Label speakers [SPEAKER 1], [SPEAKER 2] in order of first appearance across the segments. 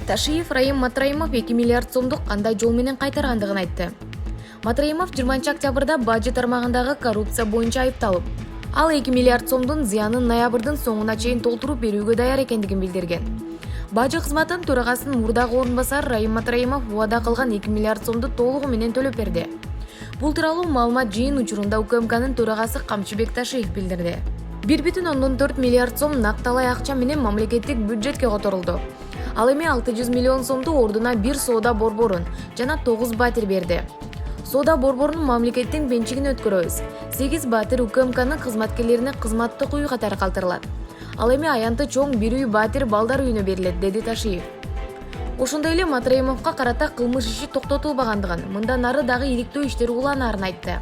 [SPEAKER 1] Ташиев Райым Матраимов 2 миллиард сомдук кандай жол менен кайтаргандыгын айтты. Матраимов 20 октябрда бажы тармагындагы коррупция боюнча айыпталып, ал 2 миллиард сомдун зыянын ноябрдын соңуна чейин толтуруп берүүгө даяр экендигин билдирген. Бажы кызматынын төрагасынын мурдагы орун басары Райым Матраимов убада кылган 2 миллиард сомду толугу менен төлөп берди. Бул тууралуу маалымат жыйын учурунда УКМКнын төрагасы Камчыбек Ташиев билдирди. 1,4 миллиард сом накталай акча менен мамлекеттик бюджетке которулду. Ал эми 600 миллион сомду ордуна 1 соода борборун жана 9 батир берди. Соода борборунун мамлекеттин менчигине өткөрөбүз. 8 батир УКМКнын кызматкерлерине кызматтык үй катары калтырылат. Ал эми аянты чоң 1 үй батир балдар үйүнө берилет, деди Ташиев. Ошондой эле Матраимовго карата кылмыш иши токтотулбагандыгын, мындан ары дагы иликтөө иштери уланаарын айтты.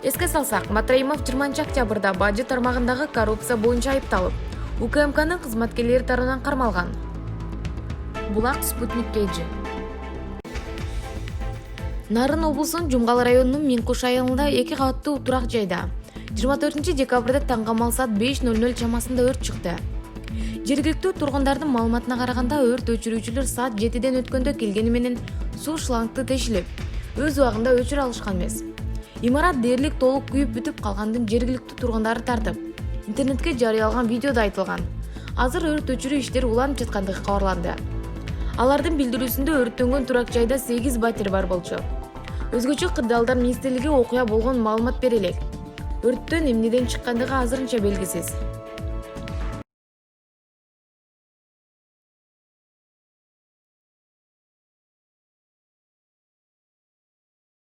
[SPEAKER 1] Эске салсак, Матраимов 20 октябрда бажы тармагындагы коррупция боюнча айыпталып, УКМКнын кызматкерлери тарабынан кармалган. Булак Спутник Кейджи. Нарын облусунун Жумгал районунун Минкуш айылында 2 кабаттуу турак жайда 24 декабрда таңгамал саат 5:00 чамасында өрт чыкты. Жергиликтүү тургундардын маалыматына караганда өрт өчүрүүчүлөр саат 7ден өткөндө келгени менен суу шлангды тешилип, өз убагында өчүрө алышкан эмес. Имарат дээрлик толук күйүп бүтүп калгандын жергиликтүү тургундары тартып, интернетке жарыяланган видеодо айтылган. Азыр өрт өчүрүү иштери уланып жаткандыгы кабарланды. Алардын билдирүүсүндө өрттөнгөн турак жайда 8 батир бар болчу. Өзгөчө Кырдаалдар министрлиги окуя болгон маалымат бере элек. Өрттөн эмнеден чыккандыгы азырынча белгисиз.